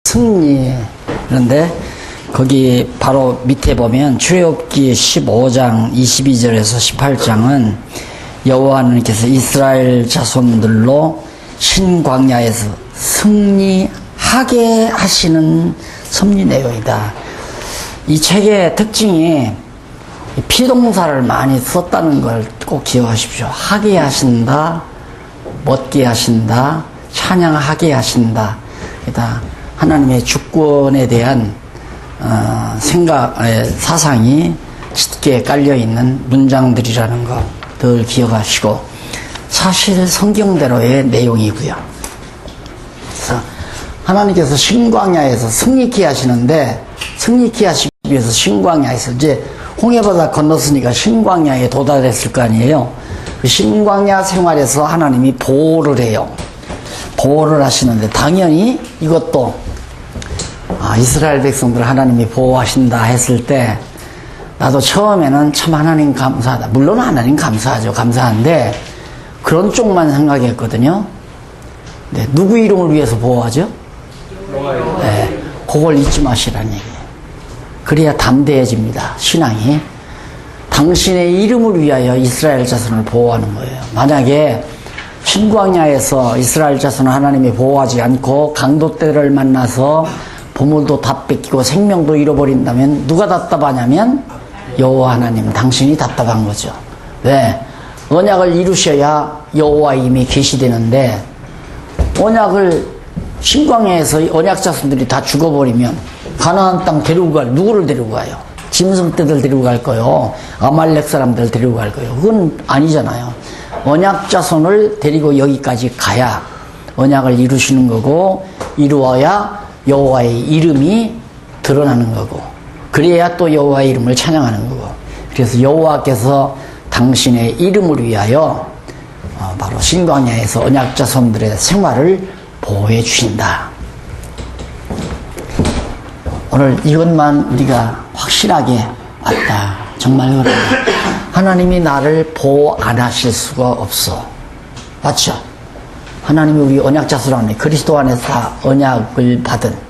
승리. 그런데 거기 바로 밑에 보면 출애굽기 15장 22절에서 18장은 여호와 하나님께서 이스라엘 자손들로 신광야에서 승리하게 하시는 섭리 내용이다. 이 책의 특징이 피동사를 많이 썼다는 걸 꼭 기억하십시오. 하게 하신다, 멋게 하신다, 찬양하게 하신다. 그러니까 하나님의 주권에 대한 사상이 짙게 깔려있는 문장들이라는 거 늘 기억하시고, 사실 성경대로의 내용이고요. 그래서 하나님께서 신광야에서 승리케 하시는데, 승리케 하시기 위해서 신광야에서 이제 홍해바다 건넜으니까 신광야에 도달했을 거 아니에요. 그 신광야 생활에서 하나님이 보호를 해요. 보호를 하시는데, 당연히 이것도 이스라엘 백성들 하나님이 보호하신다 했을 때 나도 처음에는 참 하나님 감사하다. 물론 하나님 감사하죠. 감사한데 그런 쪽만 생각했거든요. 네, 누구 이름을 위해서 보호하죠? 네, 그걸 잊지 마시라는 얘기예요. 그래야 담대해집니다. 신앙이. 당신의 이름을 위하여 이스라엘 자손을 보호하는 거예요. 만약에 신광야에서 이스라엘 자손을 하나님이 보호하지 않고 강도떼를 만나서 보물도 다 뺏기고 생명도 잃어버린다면 누가 답답하냐면 여호와 하나님, 당신이 답답한 거죠. 왜? 언약을 이루셔야 여호와 힘이 계시되는데 언약을 신광야에서 언약 자손들이 다 죽어버리면 가나안 땅 데리고 갈 누구를 데리고 가요? 짐승떼들 데리고 갈 거요? 아말렉 사람들 데리고 갈 거요? 그건 아니잖아요. 언약 자손을 데리고 여기까지 가야 언약을 이루시는 거고, 이루어야 여호와의 이름이 드러나는 거고, 그래야 또 여호와의 이름을 찬양하는 거고. 그래서 여호와께서 당신의 이름을 위하여 바로 신광야에서 언약 자손들의 생활을 보호해 주신다. 오늘 이것만 우리가 확실하게 왔다. 정말 그래. 하나님이 나를 보호 안 하실 수가 없어. 맞죠? 하나님이 우리 언약 자손 그리스도 안에서 다 언약을 받은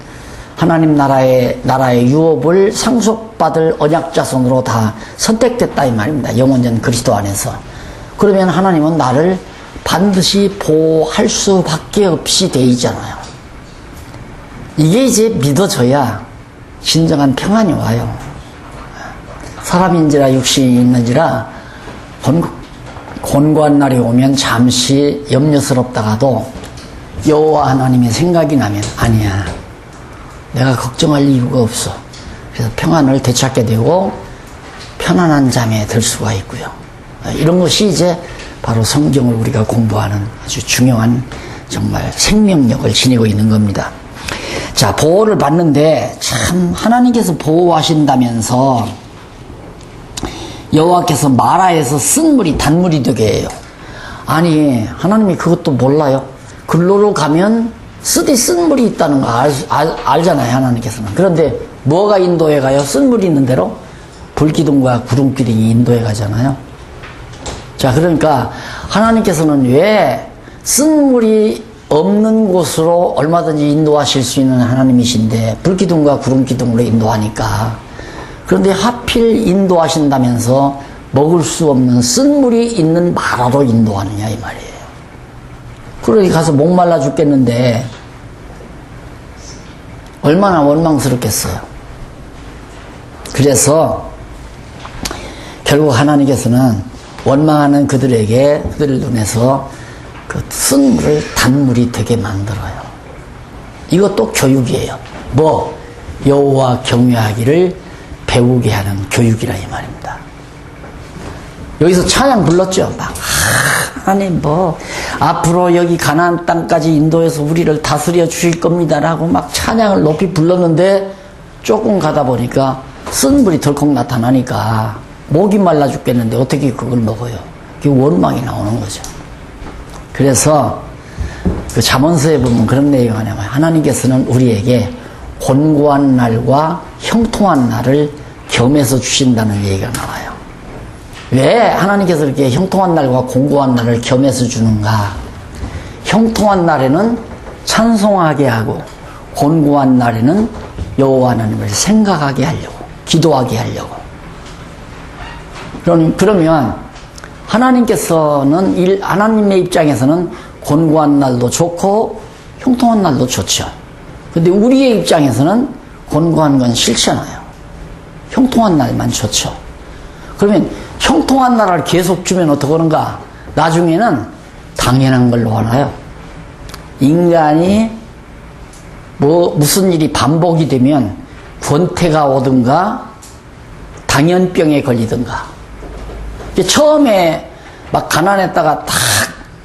하나님 나라의 유업을 상속받을 언약 자손으로 다 선택됐다 이 말입니다. 영원전 그리스도 안에서. 그러면 하나님은 나를 반드시 보호할 수밖에 없이 돼 있잖아요. 이게 이제 믿어져야 진정한 평안이 와요. 사람인지라 육신이 있는지라 곤고한 날이 오면 잠시 염려스럽다가도 여호와 하나님의 생각이 나면 아니야, 내가 걱정할 이유가 없어. 그래서 평안을 되찾게 되고 편안한 잠에 들 수가 있고요. 이런 것이 이제 바로 성경을 우리가 공부하는 아주 중요한 정말 생명력을 지니고 있는 겁니다. 자, 보호를 받는데 참 하나님께서 보호하신다면서 여호와께서 마라에서 쓴 물이 단물이 되게 해요. 아니, 하나님이 그것도 몰라요? 글로로 가면 쓰디 쓴 물이 있다는 거 알잖아요, 하나님께서는. 그런데 뭐가 인도에 가요? 쓴 물이 있는 대로 불기둥과 구름기둥이 인도에 가잖아요. 자, 그러니까 하나님께서는 왜 쓴 물이 없는 곳으로 얼마든지 인도하실 수 있는 하나님이신데 불기둥과 구름기둥으로 인도하니까, 그런데 하필 인도하신다면서 먹을 수 없는 쓴 물이 있는 마라로 인도하느냐 이 말이에요. 그러니 가서 목말라 죽겠는데 얼마나 원망스럽겠어요. 그래서 결국 하나님께서는 원망하는 그들에게, 그들 눈에서 그 쓴 물을 단물이 되게 만들어요. 이것도 교육이에요. 뭐? 여호와 경외하기를 배우게 하는 교육이라 이 말입니다. 여기서 찬양 불렀죠. 막 하나님 앞으로 여기 가나안 땅까지 인도해서 우리를 다스려 주실 겁니다라고 막 찬양을 높이 불렀는데 조금 가다 보니까 쓴 물이 덜컥 나타나니까 목이 말라 죽겠는데 어떻게 그걸 먹어요? 그게 원망이 나오는 거죠. 그래서 그 잠언서에 보면 그런 내용이 하냐면 하나님께서는 우리에게 곤고한 날과 형통한 날을 겸해서 주신다는 얘기가 나와요. 왜 하나님께서 이렇게 형통한 날과 곤고한 날을 겸해서 주는가? 형통한 날에는 찬송하게 하고 곤고한 날에는 여호와 하나님을 생각하게 하려고, 기도하게 하려고. 그러면 하나님께서는 하나님의 입장에서는 곤고한 날도 좋고 형통한 날도 좋죠. 근데 우리의 입장에서는 곤고한 건 싫잖아요. 형통한 날만 좋죠. 그러면 형통한 날을 계속 주면 어떡하는가? 나중에는 당연한 걸로 하나요? 인간이 무슨 일이 반복이 되면 권태가 오든가 당연병에 걸리든가. 처음에 막 가난했다가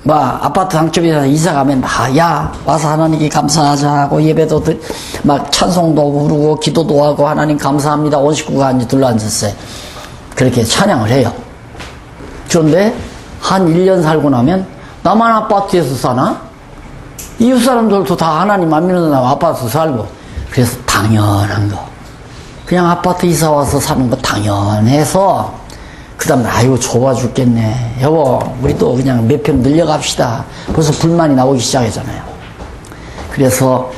막 아파트 상점에서 이사 가면 야 와서 하나님께 감사하자 하고 예배도 막 찬송도 부르고 기도도 하고 하나님 감사합니다. 온 식구가 이제 둘러앉았어요. 그렇게 찬양을 해요. 그런데 한 1년 살고 나면 나만 아파트에서 사나? 이웃 사람들도 다 하나님 안 믿는다고 아파트에서 살고. 그래서 당연한 거. 그냥 아파트 이사 와서 사는 거 당연해서 그 다음에 아이고 좁아 죽겠네. 여보 우리도 그냥 몇 평 늘려갑시다. 벌써 불만이 나오기 시작하잖아요. 그래서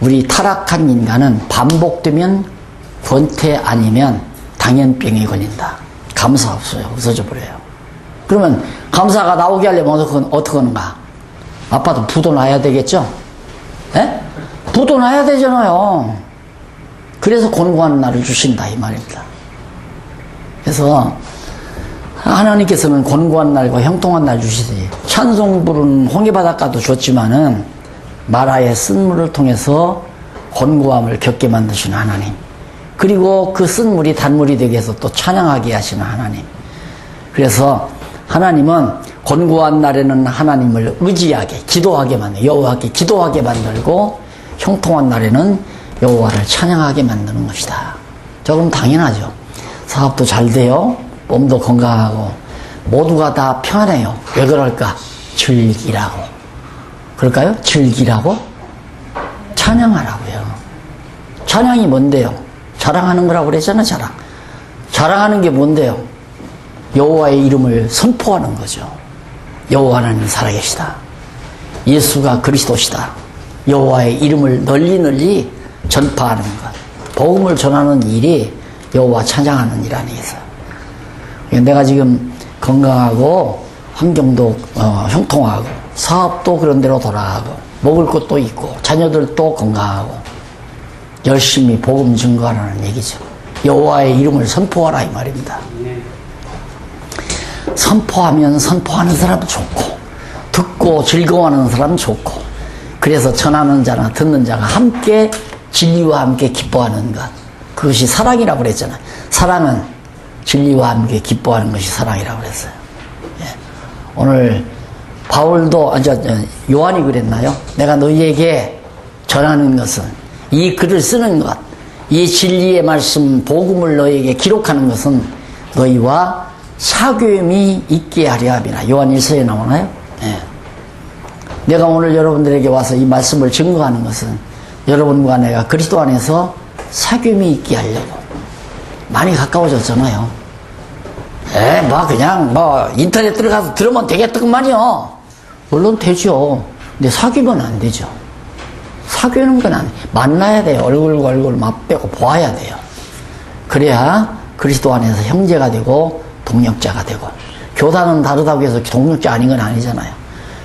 우리 타락한 인간은 반복되면 권태 아니면 당연병에 걸린다. 감사 없어요. 없어져 버려요. 그러면 감사가 나오게 하려면 어떻게 하는가? 아빠도 부도 나야 되겠죠? 예? 부도 나야 되잖아요. 그래서 곤고한 날을 주신다 이 말입니다. 그래서 하나님께서는 곤고한 날과 형통한 날 주시지. 찬송 부르는 홍해바닷가도 좋지만은 마라의 쓴물을 통해서 곤고함을 겪게 만드시는 하나님. 그리고 그 쓴물이 단물이 되게 해서 또 찬양하게 하시는 하나님. 그래서 하나님은 곤고한 날에는 하나님을 의지하게, 기도하게 만들고, 여호와께 기도하게 만들고, 형통한 날에는 여호와를 찬양하게 만드는 것이다. 조금 당연하죠. 사업도 잘 돼요. 몸도 건강하고 모두가 다 편해요. 왜 그럴까? 즐기라고. 그럴까요? 즐기라고? 찬양하라고요. 찬양이 뭔데요? 자랑하는 거라고 그랬잖아요. 자랑하는 게 뭔데요? 여호와의 이름을 선포하는 거죠. 여호와 하나님 살아계시다. 예수가 그리스도시다. 여호와의 이름을 널리 전파하는 것. 복음을 전하는 일이 여호와 찬양하는 일 아니겠어요? 내가 지금 건강하고 환경도 형통하고 사업도 그런 대로 돌아가고 먹을 것도 있고 자녀들도 건강하고 열심히 복음 증거하라는 얘기죠. 여호와의 이름을 선포하라 이 말입니다. 선포하면 선포하는 사람은 좋고 듣고 즐거워하는 사람은 좋고 그래서 전하는 자나 듣는 자가 함께 진리와 함께 기뻐하는 것, 그것이 사랑이라고 그랬잖아요. 사랑은 진리와 함께 기뻐하는 것이 사랑이라고 그랬어요. 예. 오늘 바울도 요한이 그랬나요? 내가 너희에게 전하는 것은 이 글을 쓰는 것, 이 진리의 말씀 복음을 너희에게 기록하는 것은 너희와 사귐이 있게 하려 함이라. 요한 1서에 나오나요? 예. 내가 오늘 여러분들에게 와서 이 말씀을 증거하는 것은 여러분과 내가 그리스도 안에서 사귐이 있게 하려고. 많이 가까워졌잖아요. 그냥 인터넷 들어가서 들으면 되겠더만요. 물론 되죠. 근데 사귀면 안 되죠. 사귀는 건 안 돼. 만나야 돼요. 얼굴과 얼굴 맞대고 보아야 돼요. 그래야 그리스도 안에서 형제가 되고 동력자가 되고. 교단은 다르다고 해서 동력자 아닌 건 아니잖아요.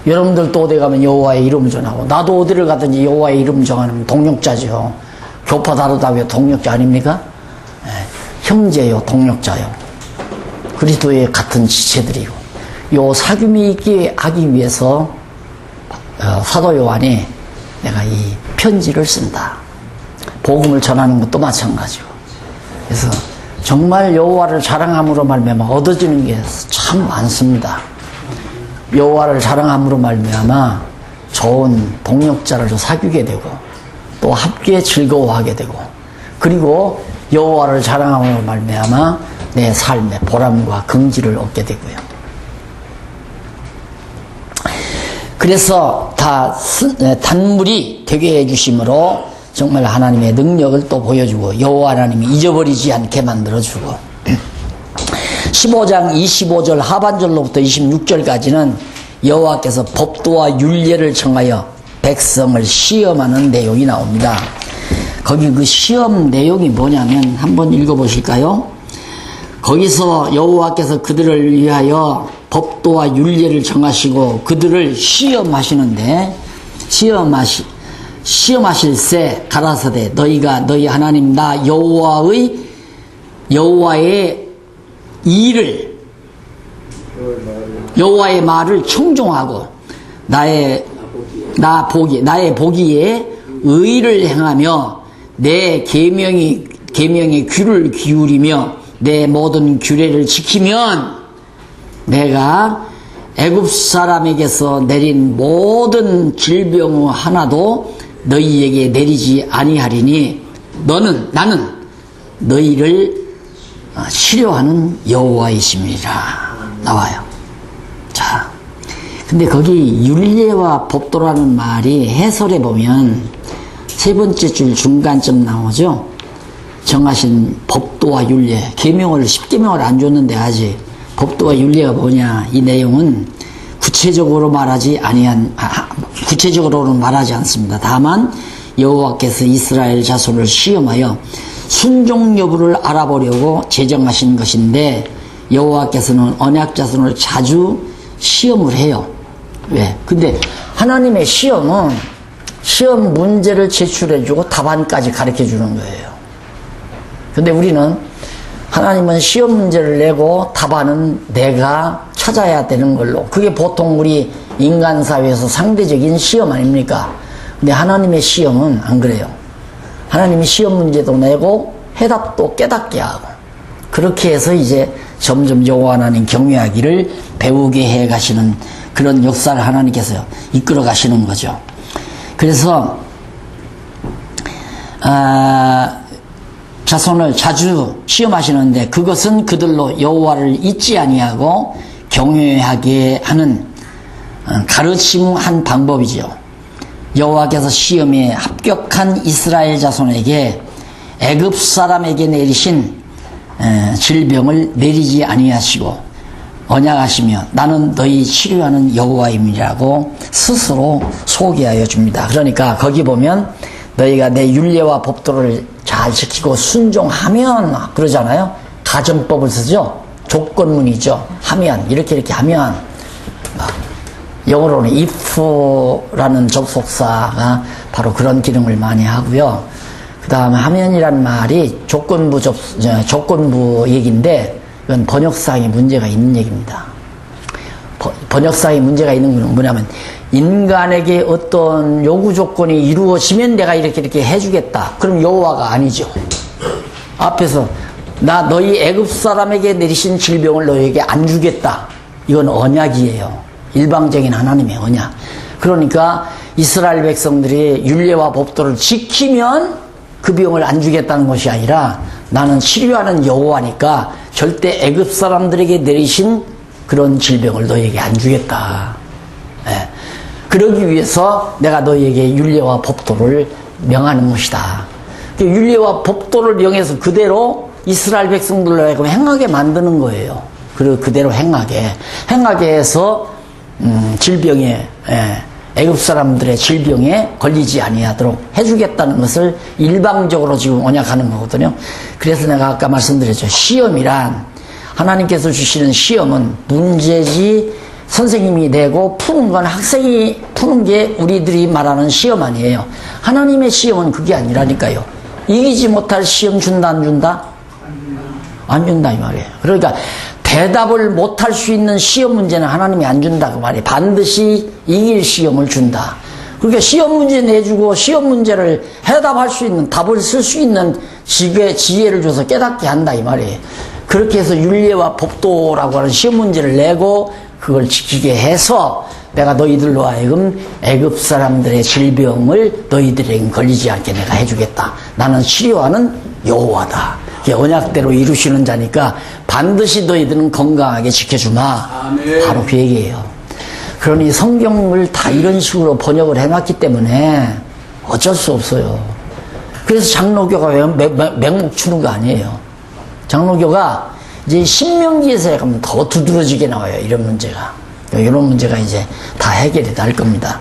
여러분들도 어디 가면 여호와의 이름을 전하고 나도 어디를 가든지 여호와의 이름 정하는 동력자죠. 교파 다르다고 해서 동력자 아닙니까? 형제요, 동력자요. 그리스도의 같은 지체들이고. 요 사귐이 있게 하기 위해서 사도 요한이 내가 이 편지를 쓴다. 복음을 전하는 것도 마찬가지고. 그래서 정말 여호와를 자랑함으로 말미암아 얻어지는 게 참 많습니다. 여호와를 자랑함으로 말미암아 좋은 동력자를 사귀게 되고 또 함께 즐거워하게 되고 그리고 여호와를 자랑함으로 말미암아 내 삶의 보람과 긍지를 얻게 되고요. 그래서 다 단물이 되게 해주심으로 정말 하나님의 능력을 또 보여주고 여호와 하나님이 잊어버리지 않게 만들어주고 15장 25절 하반절로부터 26절까지는 여호와께서 법도와 율례를 청하여 백성을 시험하는 내용이 나옵니다. 거기 그 시험 내용이 뭐냐면 한번 읽어보실까요? 거기서 여호와께서 그들을 위하여 법도와 율례를 정하시고 그들을 시험하시는데 시험하실세 가라사대 너희가 너희 하나님 나 여호와의 일을 여호와의 말을 청종하고 나의 보기에 의를 행하며 내 계명에 귀를 기울이며 내 모든 규례를 지키면 내가 애굽 사람에게서 내린 모든 질병 하나도 너희에게 내리지 아니하리니 나는 너희를 치료하는 여호와이심이라 나와요. 자, 근데 거기 율례와 법도라는 말이 해설해 보면 세 번째 줄 중간쯤 나오죠. 정하신 법도와 율례, 계명을 10계명을 안 줬는데 아직 법도와 율례가 뭐냐, 이 내용은 구체적으로는 말하지 않습니다. 다만 여호와께서 이스라엘 자손을 시험하여 순종 여부를 알아보려고 제정하신 것인데 여호와께서는 언약 자손을 자주 시험을 해요. 왜? 근데 하나님의 시험은 시험 문제를 제출해주고 답안까지 가르쳐주는 거예요. 근데 우리는 하나님은 시험 문제를 내고 답안은 내가 찾아야 되는 걸로, 그게 보통 우리 인간 사회에서 상대적인 시험 아닙니까? 근데 하나님의 시험은 안 그래요. 하나님이 시험 문제도 내고 해답도 깨닫게 하고, 그렇게 해서 이제 점점 여호와 하나님 경외하기를 배우게 해 가시는 그런 역사를 하나님께서 이끌어 가시는 거죠. 그래서 자손을 자주 시험하시는데 그것은 그들로 여호와를 잊지 아니하고 경외하게 하는 가르침 한 방법이죠. 여호와께서 시험에 합격한 이스라엘 자손에게 애굽 사람에게 내리신 질병을 내리지 아니하시고 언약하시며 나는 너희 치료하는 여호와임이라고 스스로 소개하여 줍니다. 그러니까 거기 보면 너희가 내 율례와 법도를 잘 지키고 순종하면 그러잖아요. 가정법을 쓰죠. 조건문이죠. 하면 이렇게 하면, 영어로는 if라는 접속사가 바로 그런 기능을 많이 하고요. 그 다음에 하면이라는 말이 조건부 얘기인데 이건 번역상에 문제가 있는 얘기입니다. 번역상에 문제가 있는 건 뭐냐면 인간에게 어떤 요구 조건이 이루어지면 내가 이렇게 해주겠다. 그럼 여호와가 아니죠. 앞에서 너희 애굽 사람에게 내리신 질병을 너희에게 안 주겠다. 이건 언약이에요. 일방적인 하나님의 언약. 그러니까 이스라엘 백성들이 율례와 법도를 지키면 그 병을 안 주겠다는 것이 아니라 나는 치료하는 여호와니까 절대 애굽 사람들에게 내리신 그런 질병을 너희에게 안 주겠다. 예. 그러기 위해서 내가 너희에게 율례와 법도를 명하는 것이다. 율례와 법도를 명해서 그대로 이스라엘 백성들로 하여금 행하게 만드는 거예요. 그리고 그대로 행하게 해서 질병에, 애굽 사람들의 질병에 걸리지 아니하도록 해주겠다는 것을 일방적으로 지금 언약하는 거거든요. 그래서 내가 아까 말씀드렸죠. 시험이란, 하나님께서 주시는 시험은 문제지 선생님이 내고 푸는 건 학생이 푸는 게 우리들이 말하는 시험 아니에요. 하나님의 시험은 그게 아니라니까요. 이기지 못할 시험 준다 안 준다? 안 준다 이 말이에요. 그러니까 대답을 못할 수 있는 시험 문제는 하나님이 안 준다 그 말이에요. 반드시 이길 시험을 준다. 그러니까 시험 문제 내주고 시험 문제를 해답할 수 있는, 답을 쓸 수 있는 지혜를 줘서 깨닫게 한다 이 말이에요. 그렇게 해서 율례와 법도라고 하는 시험 문제를 내고 그걸 지키게 해서 내가 너희들로 하여금 애굽 사람들의 질병을 너희들에게 걸리지 않게 내가 해주겠다. 나는 치료하는 여호와다. 언약대로 이루시는 자니까 반드시 너희들은 건강하게 지켜주마. 아멘. 바로 그 얘기예요. 그러니 성경을 다 이런 식으로 번역을 해놨기 때문에 어쩔 수 없어요. 그래서 장로교가 맹목 추는 거 아니에요. 장로교가 이제 신명기에서 가면 더 두드러지게 나와요. 이런 문제가. 이런 문제가 이제 다 해결이 될 겁니다.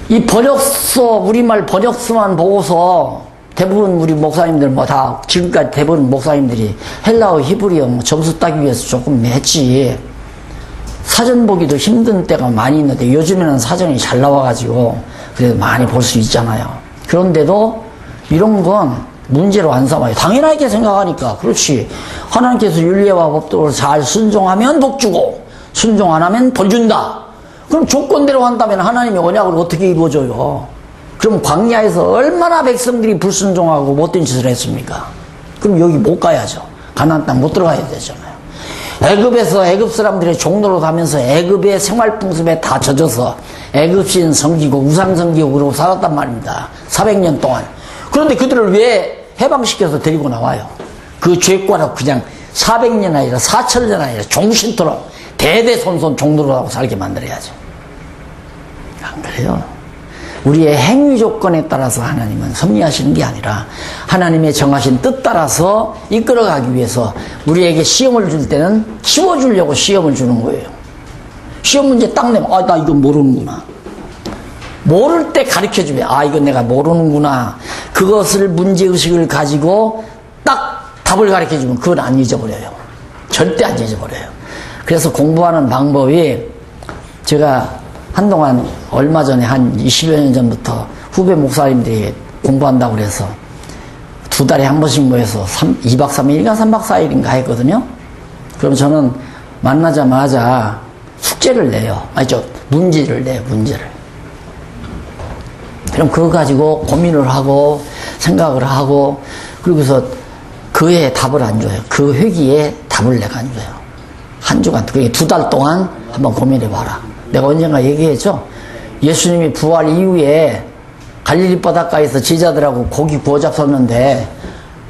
이 번역서, 우리말 번역서만 보고서 대부분 우리 목사님들 뭐 다, 지금까지 대부분 목사님들이 헬라어, 히브리어 점수 따기 위해서 조금 했지. 사전 보기도 힘든 때가 많이 있는데 요즘에는 사전이 잘 나와가지고 그래도 많이 볼 수 있잖아요. 그런데도 이런 건 문제로 안 삼아요. 당연하게 생각하니까. 그렇지. 하나님께서 윤리와 법도를 잘 순종하면 복 주고 순종 안 하면 벌 준다. 그럼 조건대로 한다면 하나님의 언약을 어떻게 이루어줘요? 그럼 광야에서 얼마나 백성들이 불순종하고 못된 짓을 했습니까? 그럼 여기 못 가야죠. 가나안 땅 못 들어가야 되잖아요. 애굽에서 애굽 사람들의 종로로 가면서 애굽의 생활 풍습에 다 젖어서 애굽신 섬기고 우상 섬기고 살았단 말입니다. 400년 동안. 그런데 그들을 왜 해방시켜서 데리고 나와요? 그 죄과로 그냥 400년 아니라 4천년 아니라 종신토록 대대손손 종로로 살게 만들어야죠. 안 그래요? 우리의 행위 조건에 따라서 하나님은 섭리하시는 게 아니라 하나님의 정하신 뜻 따라서 이끌어가기 위해서 우리에게 시험을 줄 때는 키워주려고 시험을 주는 거예요. 시험 문제 딱 내면 나 이거 모르는구나. 모를 때 가르쳐주면 이건 내가 모르는구나. 그것을 문제의식을 가지고 딱 답을 가르쳐주면 그건 안 잊어버려요. 절대 안 잊어버려요. 그래서 공부하는 방법이 제가 한동안 얼마 전에 한 20여 년 전부터 후배 목사님들이 공부한다고 그래서 2달에 한 번씩 모여서 2박 3일인가 3박 4일인가 했거든요. 그럼 저는 만나자마자 숙제를 내요. 문제를 내요, 문제를. 그럼 그거 가지고 고민을 하고 생각을 하고 그러고서 그에 답을 안 줘요. 그 회기에 답을 내가 안 줘요. 한 주간, 그게 2달 동안 한번 고민해봐라. 내가 언젠가 얘기했죠. 예수님이 부활 이후에 갈릴리 바닷가에서 제자들하고 고기 구워 잡섰는데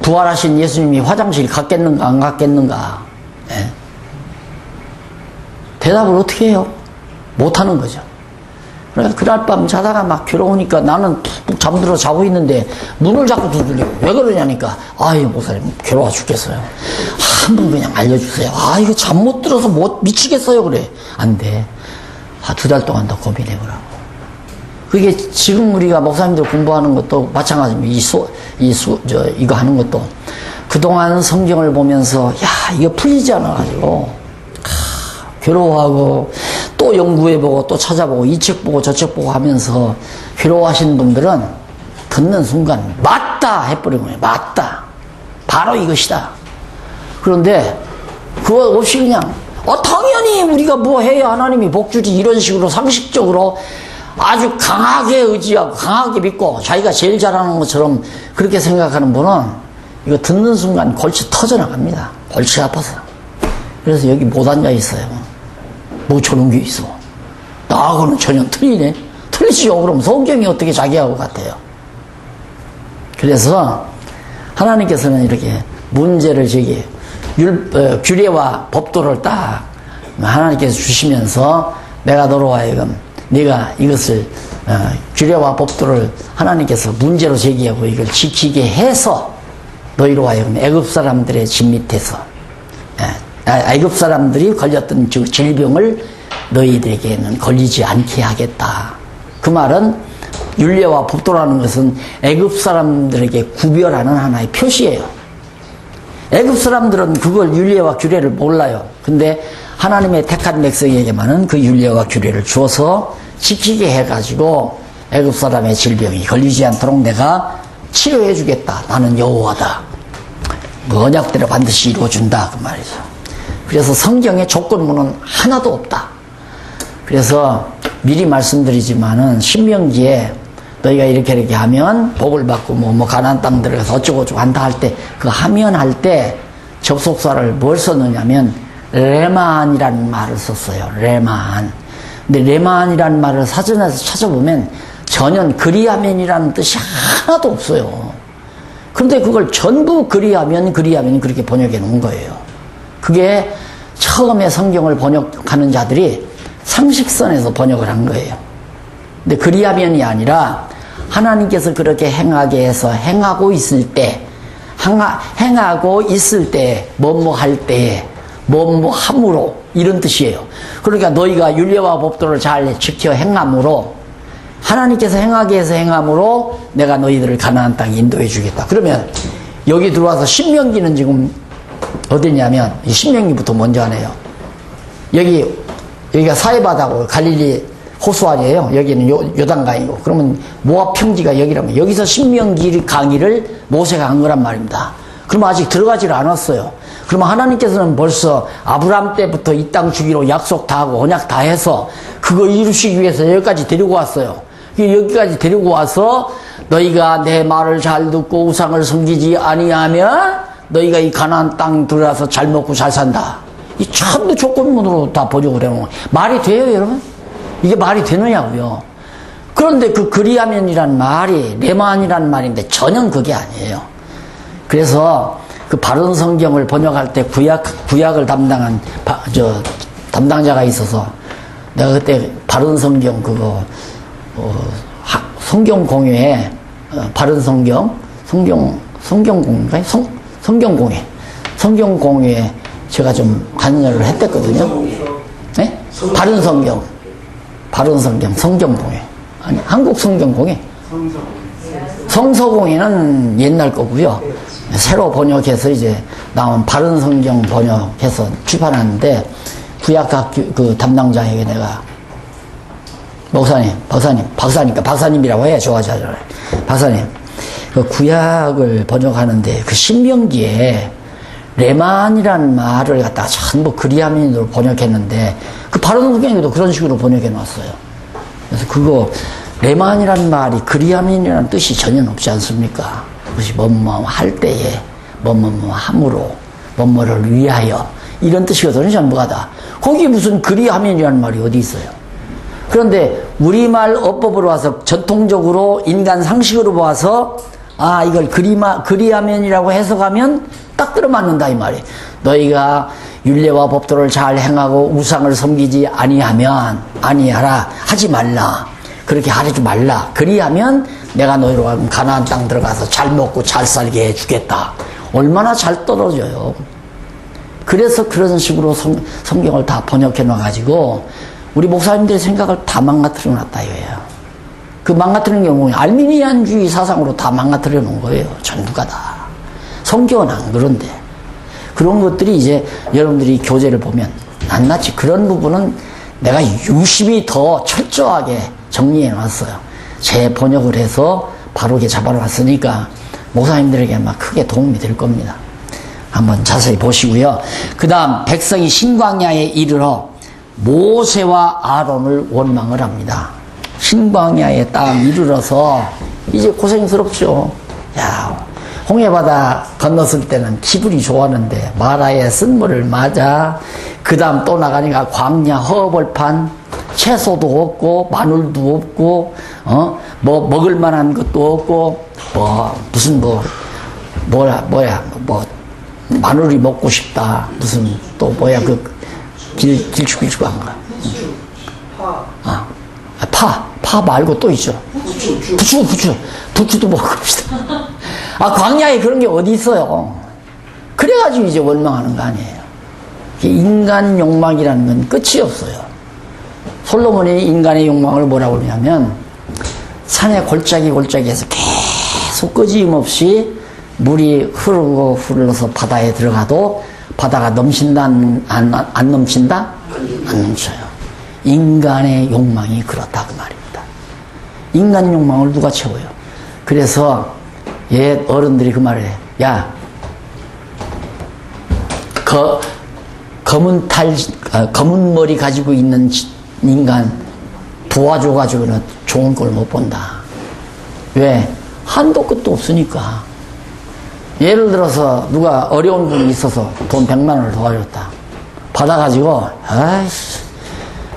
부활하신 예수님이 화장실 갔겠는가 안 갔겠는가. 예? 대답을 어떻게 해요? 못하는 거죠. 그래서 그날 밤 자다가 막 괴로우니까 나는 푹 잠들어 자고 있는데 문을 자꾸 두드리고 왜 그러냐니까 목사님 괴로워 죽겠어요. 한 번 그냥 알려주세요. 이거 잠 못 들어서 미치겠어요. 그래. 안 돼. 2달 동안 더 고민해보라고. 그게 지금 우리가 목사님들 공부하는 것도 마찬가지입니다. 이거 하는 것도. 그동안 성경을 보면서, 이거 풀리지 않아가지고, 괴로워하고, 또 연구해보고, 또 찾아보고, 이 책 보고, 저 책 보고 하면서 괴로워하시는 분들은 듣는 순간, 맞다! 해버리는 거예요. 맞다! 바로 이것이다. 그런데, 그거 없이 그냥, 당연히 우리가 뭐 해야 하나님이 복주지 이런 식으로 상식적으로 아주 강하게 의지하고 강하게 믿고 자기가 제일 잘하는 것처럼 그렇게 생각하는 분은 이거 듣는 순간 골치 터져나갑니다. 골치 아파서. 그래서 여기 못 앉아 있어요. 뭐 저런 게 있어. 나하고는 전혀 틀리네. 틀리지요. 그럼 성경이 어떻게 자기하고 같아요. 그래서 하나님께서는 이렇게 문제를 규례와 법도를 딱 하나님께서 주시면서 내가 너로 하여금 네가 이것을 규례와 법도를 하나님께서 문제로 제기하고 이걸 지키게 해서 너희로 하여금 애굽 사람들의 집 밑에서 애굽 사람들이 걸렸던 질병을 너희들에게는 걸리지 않게 하겠다. 그 말은 율례와 법도라는 것은 애굽 사람들에게 구별하는 하나의 표시예요. 애굽 사람들은 그걸 율례와 규례를 몰라요. 근데 하나님의 택한 백성에게만은 그 율례와 규례를 주어서 지키게 해가지고 애굽 사람의 질병이 걸리지 않도록 내가 치료해 주겠다. 나는 여호와다. 그 언약대로 반드시 이루어준다. 그 말이죠. 그래서 성경에 조건문은 하나도 없다. 그래서 미리 말씀드리지만은 신명기에 너희가 이렇게 하면 복을 받고 뭐 가나안 땅 들어가서 어쩌고저쩌고 한다 할 때 그 하면 할 때 접속사를 뭘 썼느냐면 레마안이라는 말을 썼어요. 레마안. 근데 레마안이라는 말을 사전에서 찾아보면 전혀 그리하면이라는 뜻이 하나도 없어요. 그런데 그걸 전부 그리하면 그렇게 번역해 놓은 거예요. 그게 처음에 성경을 번역하는 자들이 상식선에서 번역을 한 거예요. 근데 그리하면이 아니라 하나님께서 그렇게 행하게 해서 행하고 있을 때, 행하고 있을 때, 뭐뭐 할 때에, 뭐뭐 함으로, 이런 뜻이에요. 그러니까 너희가 율례와 법도를 잘 지켜 행함으로 하나님께서 행하게 해서 행함으로 내가 너희들을 가나안 땅에 인도해 주겠다. 그러면 여기 들어와서 신명기는 지금 어디냐면 이 신명기부터 먼저 하네요. 여기가 사해바다고 갈릴리 호수 아니에요. 여기는 요단강이고. 그러면 모압 평지가 여기라면 여기서 신명기 강의를 모세가 한 거란 말입니다. 그러면 아직 들어가지를 않았어요. 그러면 하나님께서는 벌써 아브라함 때부터 이 땅 주기로 약속 다 하고 언약 다 해서 그거 이루시기 위해서 여기까지 데리고 왔어요. 여기까지 데리고 와서 너희가 내 말을 잘 듣고 우상을 섬기지 아니하면 너희가 이 가나안 땅 들어가서 잘 먹고 잘 산다. 이 전부 조건문으로 다 번역을 해놓은 거예요. 말이 돼요, 여러분? 이게 말이 되느냐고요. 그런데 그 그리하면이란 말이 레만이란 말인데 전혀 그게 아니에요. 그래서 그 바른 성경을 번역할 때 구약을 담당한 담당자가 있어서 내가 그때 바른 성경 그거 성경 공회에 바른 성경 공회에 제가 좀 관여를 했댔거든요. 네? 바른 성경 성경공회. 아니, 한국 성경공회. 성서공회는 옛날 거고요. 새로 번역해서 이제 나온 바른 성경 번역해서 출판하는데 구약학 그 담당자에게 내가 박사님이라고 해. 좋아하잖아요. 박사님, 그 구약을 번역하는데 그 신명기에 레만이라는 말을 갖다가 전부 그리하면으로 번역했는데 그 바른 성경에도 그런 식으로 번역해 놨어요. 그래서 그거 레만이라는 말이 그리하면이라는 뜻이 전혀 없지 않습니까? 그것이 뭐뭐 할 때에 뭐뭐 함으로 뭐뭐를 위하여 이런 뜻이거든요. 전부가 다. 거기 무슨 그리하면이라는 말이 어디 있어요? 그런데 우리말 어법으로 와서 전통적으로 인간 상식으로 봐서 이걸 그리하면이라고 해석하면 딱 들어맞는다 이 말이. 너희가 율례와 법도를 잘 행하고 우상을 섬기지 아니하라 하지 말라. 그렇게 하지 말라. 그리하면 내가 너희로 하여금 가나안 땅 들어가서 잘 먹고 잘 살게 해주겠다. 얼마나 잘 떨어져요. 그래서 그런 식으로 성경을 다 번역해 놔가지고 우리 목사님들의 생각을 다 망가뜨려 놨다 이거예요. 그 망가뜨리는 경우에 알미니안주의 사상으로 다 망가뜨려 놓은 거예요. 전부가 다. 성경은 안 그런데. 그런 것들이 이제 여러분들이 교재를 보면 낱낱이 그런 부분은 내가 유심히 더 철저하게 정리해 놨어요. 제 번역을 해서 바로게 잡아놨으니까 목사님들에게 아마 크게 도움이 될 겁니다. 한번 자세히 보시고요. 그 다음 백성이 신광야에 이르러 모세와 아론을 원망을 합니다. 신광야에 딱 이르러서 이제 고생스럽죠. 야, 홍해바다 건넜을 때는 기분이 좋았는데 마라의 쓴물을 맞아. 그 다음 또 나가니까 광야 허벌판, 채소도 없고 마늘도 없고 뭐 먹을 만한 것도 없고 무슨 마늘이 먹고 싶다. 무슨 또 길쭉길쭉한 거. 파 말고 또 있죠. 부추도 먹읍시다. 광야에 그런 게 어디 있어요. 그래가지고 이제 원망하는 거 아니에요. 인간 욕망이라는 건 끝이 없어요. 솔로몬이 인간의 욕망을 뭐라고 그러냐면 산에 골짜기에서 계속 끄짐없이 물이 흘러서 바다에 들어가도 바다가 넘친다 안 넘친다? 안 넘쳐요. 인간의 욕망이 그렇다 그 말입니다. 인간 욕망을 누가 채워요? 그래서 옛 어른들이 그 말을 해. 야, 검은 머리 가지고 있는 인간 도와줘가지고는 좋은 걸 못 본다. 왜? 한도 끝도 없으니까. 예를 들어서 누가 어려운 분이 있어서 돈 100만 원을 도와줬다. 받아가지고 아이씨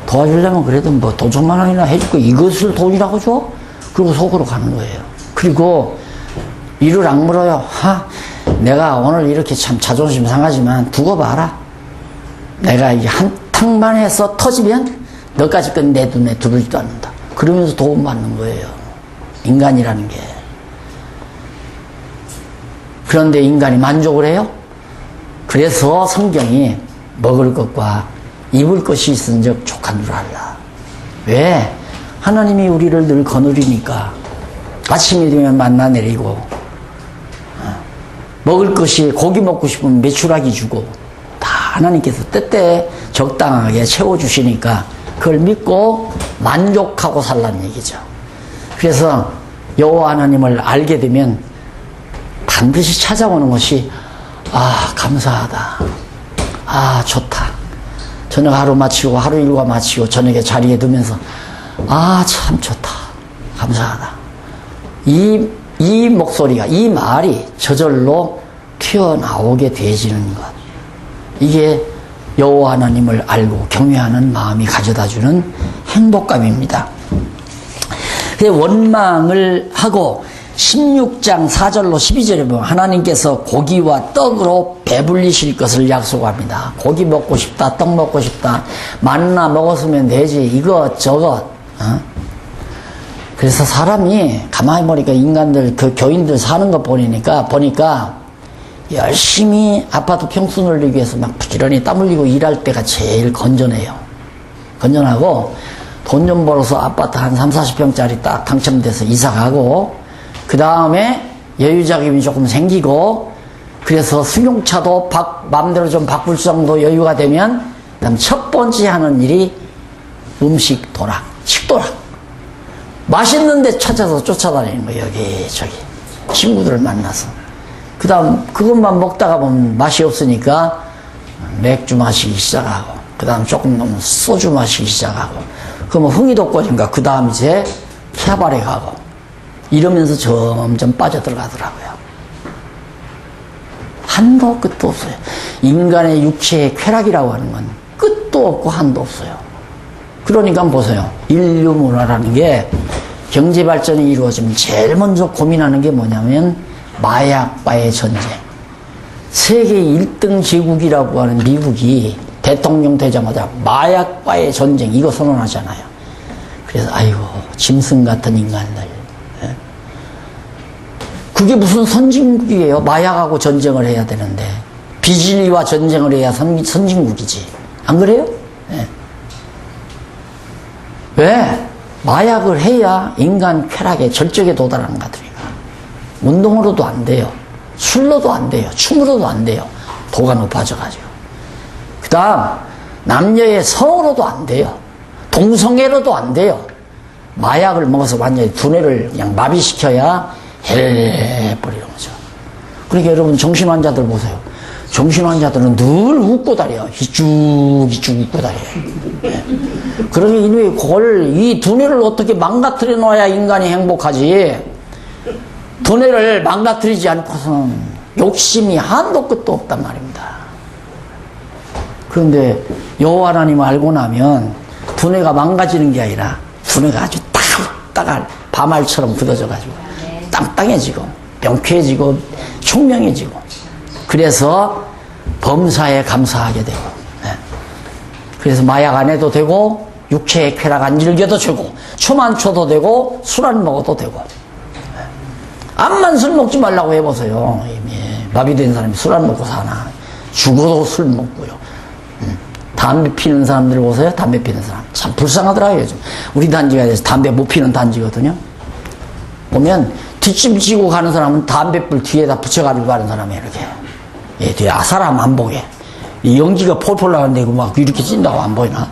도와주려면 그래도 뭐 돈 1000만 원이나 해줄거 이것을 돈이라고 줘? 그리고 속으로 가는 거예요. 그리고 이를 악물어요. 내가 오늘 이렇게 참 자존심 상하지만 두고 봐라. 내가 이게 한 탕만 해서 터지면 너까지 건 내 눈에 들어오지도 않는다. 그러면서 도움받는 거예요. 인간이라는 게. 그런데 인간이 만족을 해요? 그래서 성경이 먹을 것과 입을 것이 있은즉 족한 줄 알라. 왜? 하나님이 우리를 늘 거느리니까 아침이 되면 만나 내리고 먹을 것이 고기 먹고 싶으면 메추라기 주고 다 하나님께서 때때에 적당하게 채워주시니까 그걸 믿고 만족하고 살라는 얘기죠. 그래서 여호와 하나님을 알게 되면 반드시 찾아오는 것이 아 감사하다, 아 좋다. 저녁 하루 마치고 하루 일과 마치고 저녁에 자리에 두면서 아 참 좋다, 감사하다. 이 목소리가, 이 말이 저절로 튀어나오게 되어지는 것, 이게 여호와 하나님을 알고 경외하는 마음이 가져다주는 행복감입니다. 원망을 하고 16장 4절로 12절에 보면 하나님께서 고기와 떡으로 배불리실 것을 약속합니다. 고기 먹고 싶다, 떡 먹고 싶다, 만나 먹었으면 되지, 이것저것. 그래서 사람이 가만히 보니까 인간들, 그 교인들 사는 거 보니까 열심히 아파트 평수 늘리기 위해서 막 부지런히 땀 흘리고 일할 때가 제일 건전해요. 건전하고 돈 좀 벌어서 아파트 한 30-40평짜리 딱 당첨돼서 이사 가고 그 다음에 여유자금이 조금 생기고 그래서 승용차도 마음대로 좀 바꿀 정도 여유가 되면 그다음 첫 번째 하는 일이 음식 도락, 식도락. 맛있는 데 찾아서 쫓아다니는 거예요. 여기저기 친구들을 만나서. 그 다음 그것만 먹다가 보면 맛이 없으니까 맥주 마시기 시작하고 그 다음 조금 넘으면 소주 마시기 시작하고 그러면 흥이 돋궈진가 그 다음 이제 캐바레 가고 이러면서 점점 빠져들어가더라고요. 한도 끝도 없어요. 인간의 육체의 쾌락이라고 하는 건 끝도 없고 한도 없어요. 그러니까 보세요. 인류 문화라는 게 경제 발전이 이루어지면 제일 먼저 고민하는 게 뭐냐면 마약과의 전쟁. 세계 1등 제국이라고 하는 미국이 대통령 되자마자 마약과의 전쟁 이거 선언하잖아요. 그래서 아이고 짐승 같은 인간들. 그게 무슨 선진국이에요? 마약하고 전쟁을 해야 되는데 비진리와 전쟁을 해야 선진국이지. 안 그래요? 네. 왜? 마약을 해야 인간 쾌락의 절정에 도달하는 것들이니까. 운동으로도 안 돼요. 술로도 안 돼요. 춤으로도 안 돼요. 도가 높아져가지고. 그 다음 남녀의 성으로도 안 돼요. 동성애로도 안 돼요. 마약을 먹어서 완전히 두뇌를 그냥 마비시켜야 해버리는 거죠. 그러니까 여러분 정신환자들 보세요. 정신환자들은 늘 웃고 다녀요. 희죽희죽 웃고 다녀요. 네. 그러니 이놈이 그걸 이 두뇌를 어떻게 망가뜨려 놓아야 인간이 행복하지. 두뇌를 망가뜨리지 않고서는 욕심이 한도 끝도 없단 말입니다. 그런데 여호와 하나님을 알고 나면 두뇌가 망가지는 게 아니라 두뇌가 아주 딱딱한 밤알처럼 굳어져가지고 땅땅해지고 명쾌해지고 총명해지고 그래서 범사에 감사하게 되고 그래서 마약 안 해도 되고 육체의 쾌락 안 즐겨도 되고 춤 안 춰도 되고 술 안 먹어도 되고 암만 술 먹지 말라고 해보세요. 이미 마비된 사람이 술 안 먹고 사나. 죽어도 술 먹고요. 담배 피는 사람들 보세요. 담배 피는 사람 참 불쌍하더라고요. 우리 단지가 담배 못 피는 단지거든요. 보면 뒷짐 지고 가는 사람은 담배불 뒤에다 붙여가지고 가는 사람이에요. 이렇게 예, 뒤에 사람 안 보게 이 연기가 폴폴 나는데 막 이렇게 찐다고 안 보이나?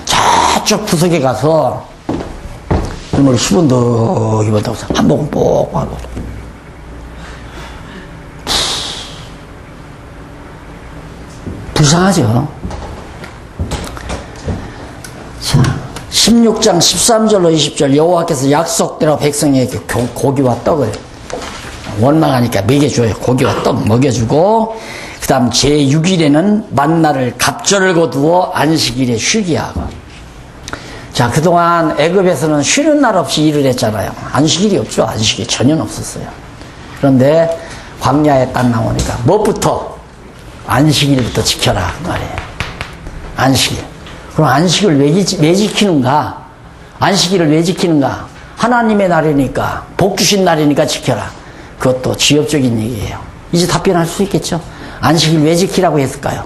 저쪽 구석에 가서 눈을 수분덕 입었다고 한 모금 뽁 하고 불쌍하죠. 자, 16장 13절로 20절 여호와께서 약속대로 백성에게 고기와 떡을 원망하니까 먹여줘요. 고기와 떡 먹여주고 그 다음 제6일에는 만나를 갑절을 거두어 안식일에 쉬게 하고 자 그동안 애굽에서는 쉬는 날 없이 일을 했잖아요. 안식일이 없죠. 안식일이 전혀 없었어요. 그런데 광야에 딱 나오니까 무엇부터? 안식일부터 지켜라 그 말이에요. 안식일. 그럼 안식을 왜 지키는가? 안식일을 왜 지키는가? 하나님의 날이니까 복 주신 날이니까 지켜라. 그것도 지엽적인 얘기예요. 이제 답변할 수 있겠죠? 안식일 왜 지키라고 했을까요?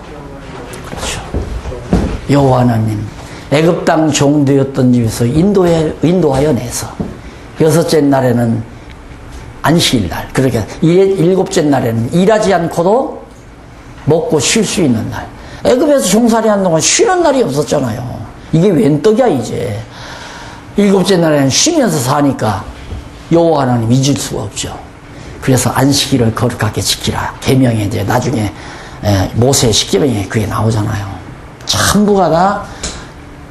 그렇죠. 여호와 하나님 애굽 땅 종되었던 집에서 인도하여 내서 여섯째 날에는 안식일 날, 그렇게 일곱째 날에는 일하지 않고도 먹고 쉴 수 있는 날. 애굽에서 종살이 하는 동안 쉬는 날이 없었잖아요. 이게 웬 떡이야 이제. 일곱째 날에는 쉬면서 사니까 여호와 하나님 잊을 수가 없죠. 그래서 안식일을 거룩하게 지키라. 계명에 이제 나중에 모세의 십계명에 그게 나오잖아요. 전부가 다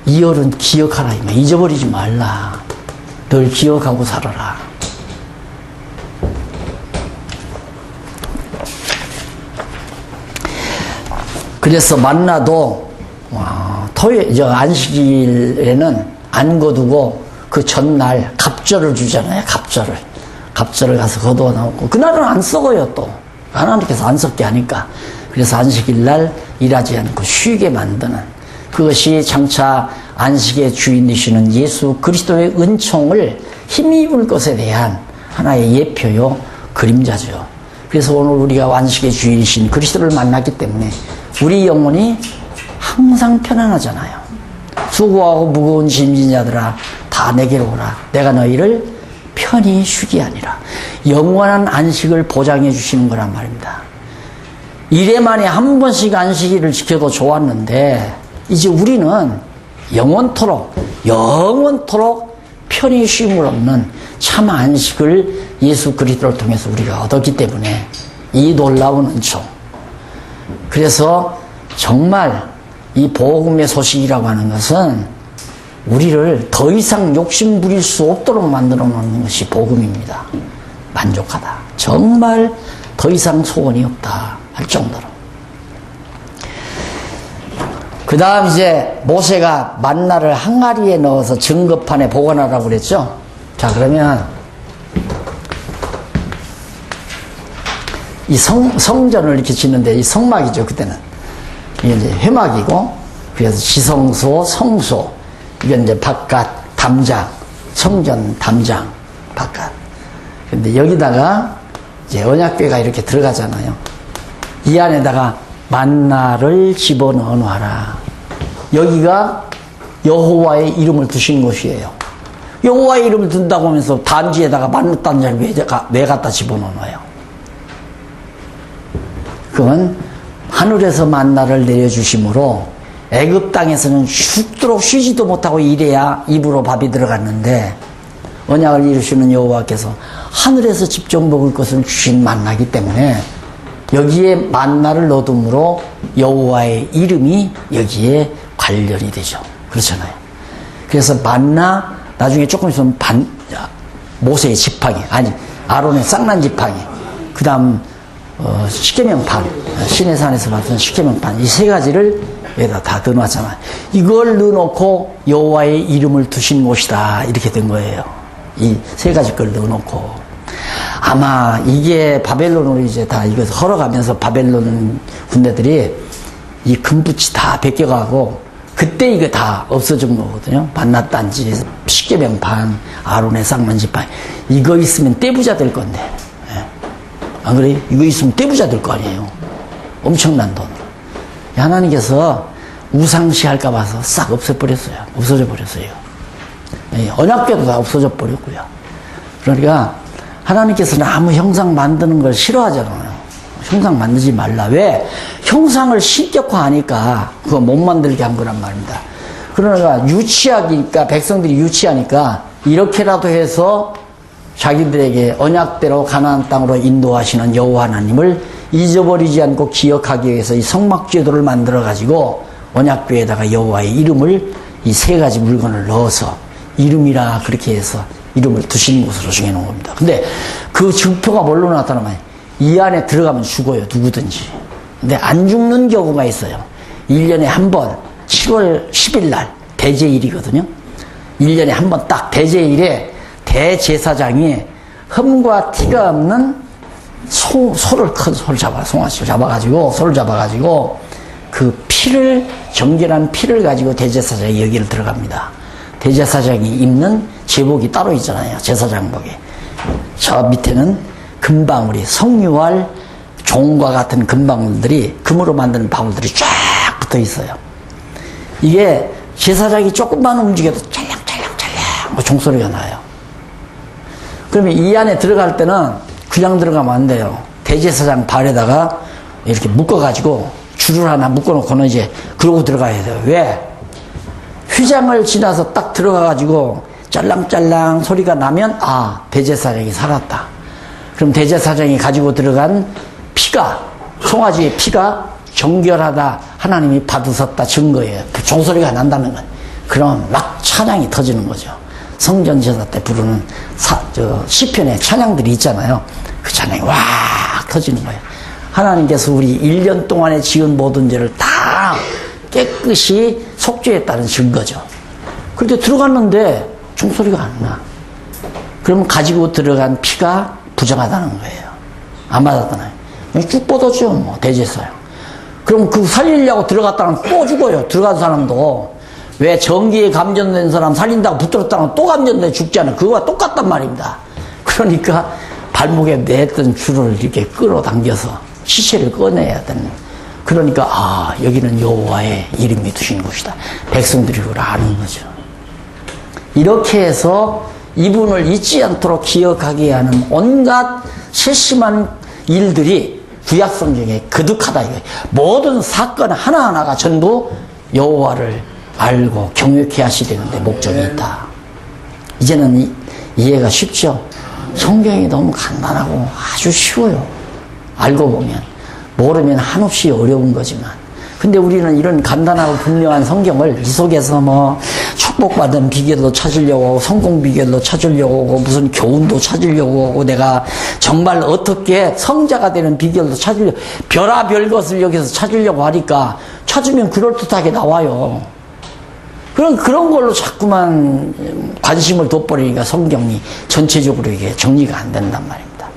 이열은 기억하라. 잊어버리지 말라. 늘 기억하고 살아라. 그래서 만나도 안식일에는 안 거두고 그 전날 갑절을 주잖아요. 갑절을 가서 거두어 나오고 그날은 안 썩어요. 또 하나님께서 안 썩게 하니까. 그래서 안식일 날 일하지 않고 쉬게 만드는 그것이 장차 안식의 주인 되시는 예수 그리스도의 은총을 힘입을 것에 대한 하나의 예표요 그림자죠. 그래서 오늘 우리가 안식의 주인이신 그리스도를 만났기 때문에 우리 영혼이 항상 편안하잖아요. 수고하고 무거운 짐진 자들아 다 내게로 오라. 내가 너희를 편히 쉬게 하니라. 영원한 안식을 보장해 주시는 거란 말입니다. 1회 만에 한 번씩 안식일을 지켜도 좋았는데 이제 우리는 영원토록 편히 쉼을 얻는 참 안식을 예수 그리스도를 통해서 우리가 얻었기 때문에 이 놀라운 은총. 그래서 정말 이 복음의 소식이라고 하는 것은 우리를 더 이상 욕심 부릴 수 없도록 만들어 놓는 것이 복음입니다. 만족하다. 정말 더 이상 소원이 없다 할 정도로. 그 다음 이제 모세가 만나를 항아리에 넣어서 증거판에 보관하라고 그랬죠. 자, 그러면 이 성전을 이렇게 짓는데 이 성막이죠. 그때는 이게 이제 회막이고, 그래서 지성소, 성소, 이건 이제 바깥 담장, 성전 담장 바깥. 근데 여기다가 이제 언약궤가 이렇게 들어가잖아요. 이 안에다가 만나를 집어넣어 놔라. 여기가 여호와의 이름을 두신 곳이에요. 여호와의 이름을 둔다고 하면서 단지에다가 만나 단지를 왜 갖다 집어넣어요? 그건 하늘에서 만나를 내려주심으로 애굽 땅에서는 죽도록 쉬지도 못하고 일해야 입으로 밥이 들어갔는데 언약을 이루시는 여호와께서 하늘에서 직접 먹을 것을 주신 만나기 때문에 여기에 만나를 넣음으로 여호와의 이름이 여기에 관련이 되죠. 그렇잖아요. 그래서 만나 나중에 조금 있으면 모세의 지팡이, 아니 아론의 쌍난 지팡이, 그 다음 십계명판, 시내산에서 받은 십계명판, 이 세 가지를 여기다 다 넣어놨잖아요. 이걸 넣어놓고 여호와의 이름을 두신 곳이다 이렇게 된 거예요. 이 세 가지 걸 넣어놓고 아마 이게 바벨론으로 이제 다 이거 걸어가면서 바벨론 군대들이 이 금붙이 다 벗겨가고 그때 이거 다 없어진 거거든요. 만나단지, 십계명판, 아론의 쌍난 지팡이, 이거 있으면 떼부자 될 건데. 안 그래요? 이거 있으면 떼부자 될 거 아니에요. 엄청난 돈. 하나님께서 우상시 할까 봐서 싹 없애버렸어요. 없어져 버렸어요. 언약궤도 다 없어져 버렸고요. 그러니까 하나님께서는 아무 형상 만드는 걸 싫어하잖아요. 형상 만들지 말라. 왜? 형상을 신격화하니까 그거 못 만들게 한 거란 말입니다. 그러니까 유치하니까, 백성들이 유치하니까 이렇게라도 해서 자기들에게 언약대로 가나안 땅으로 인도하시는 여호와 하나님을 잊어버리지 않고 기억하기 위해서 이 성막제도를 만들어 가지고 언약궤에다가 여호와의 이름을 이 세 가지 물건을 넣어서 이름이라 그렇게 해서 이름을 두신 곳으로 정해놓은 겁니다. 근데 그 증표가 뭘로 나타나면 이 안에 들어가면 죽어요. 누구든지. 근데 안 죽는 경우가 있어요. 1년에 한 번 7월 10일 날 대제일이거든요. 1년에 한 번 딱 대제일에 대제사장이 흠과 티가 없는 소를, 큰 소를 송아지를 잡아가지고 그 피를, 정결한 피를 가지고 대제사장이 여기를 들어갑니다. 대제사장이 입는 제복이 따로 있잖아요. 제사장복이. 저 밑에는 금방울이, 성유할 종과 같은 금방울들이, 금으로 만드는 방울들이 쫙 붙어 있어요. 이게 제사장이 조금만 움직여도 찰랑찰랑찰랑 종소리가 나요. 그러면 이 안에 들어갈 때는 그냥 들어가면 안 돼요. 대제사장 발에다가 이렇게 묶어가지고 줄을 하나 묶어놓고는 이제 그러고 들어가야 돼요. 왜? 휘장을 지나서 딱 들어가가지고 짤랑짤랑 소리가 나면 아, 대제사장이 살았다. 그럼 대제사장이 가지고 들어간 피가, 송아지의 피가 정결하다, 하나님이 받으셨다 증거예요. 그 종소리가 난다는 건. 그럼 막 찬양이 터지는 거죠. 성전 제사 때 부르는 시편의 찬양들이 있잖아요. 그 찬양이 와 터지는 거예요. 하나님께서 우리 1년 동안에 지은 모든 죄를 다 깨끗이 속죄했다는 증거죠. 그런데 들어갔는데 종소리가 안 나. 그러면 가지고 들어간 피가 부정하다는 거예요. 안 받았다는 거예요. 쭉 뻗어죠, 뭐, 대제사요. 그럼 그 살리려고 들어갔다는 또 죽어요. 들어간 사람도. 왜 전기에 감전된 사람 살린다고 붙들었다는 또 감전돼 죽지 않아. 그거와 똑같단 말입니다. 그러니까 발목에 맸던 줄을 이렇게 끌어당겨서 시체를 꺼내야 되는. 그러니까 아, 여기는 여호와의 이름이 두신 곳이다. 백성들이 그걸 아는 거죠. 이렇게 해서 이분을 잊지 않도록 기억하게 하는 온갖 세심한 일들이 구약성경에 거듭하다 이거예요. 모든 사건 하나하나가 전부 여호와를 알고 경외케 하시려는데 목적이 있다. 이제는 이해가 쉽죠? 성경이 너무 간단하고 아주 쉬워요. 알고 보면. 모르면 한없이 어려운 거지만. 근데 우리는 이런 간단하고 분명한 성경을 이 속에서 뭐 축복받은 비결도 찾으려고 하고 성공 비결도 찾으려고 하고 무슨 교훈도 찾으려고 하고 내가 정말 어떻게 성자가 되는 비결도 찾으려고 별의별 것을 여기서 찾으려고 하니까 찾으면 그럴듯하게 나와요. 그런 걸로 자꾸만 관심을 돋버리니까 성경이 전체적으로 이게 정리가 안 된단 말입니다.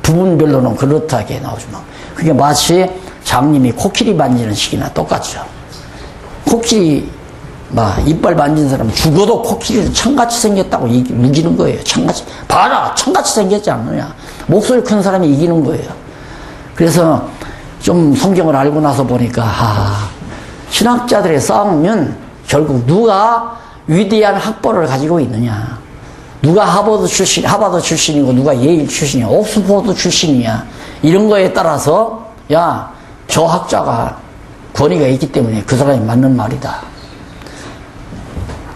부분별로는 그렇다게 나오지만 그게 마치 장님이 코끼리 만지는 식이나 똑같죠. 코끼리 막 이빨 만진 사람 죽어도 코끼리는 청같이 생겼다고 우기는 거예요. 청같이. 봐라, 청같이 생겼지 않느냐. 목소리 큰 사람이 이기는 거예요. 그래서 좀 성경을 알고 나서 보니까 신학자들의 싸움은 결국 누가 위대한 학벌을 가지고 있느냐, 누가 하버드 출신이고 누가 예일 출신이야, 옥스포드 출신이야, 이런 거에 따라서 야, 저 학자가 권위가 있기 때문에 그 사람이 맞는 말이다.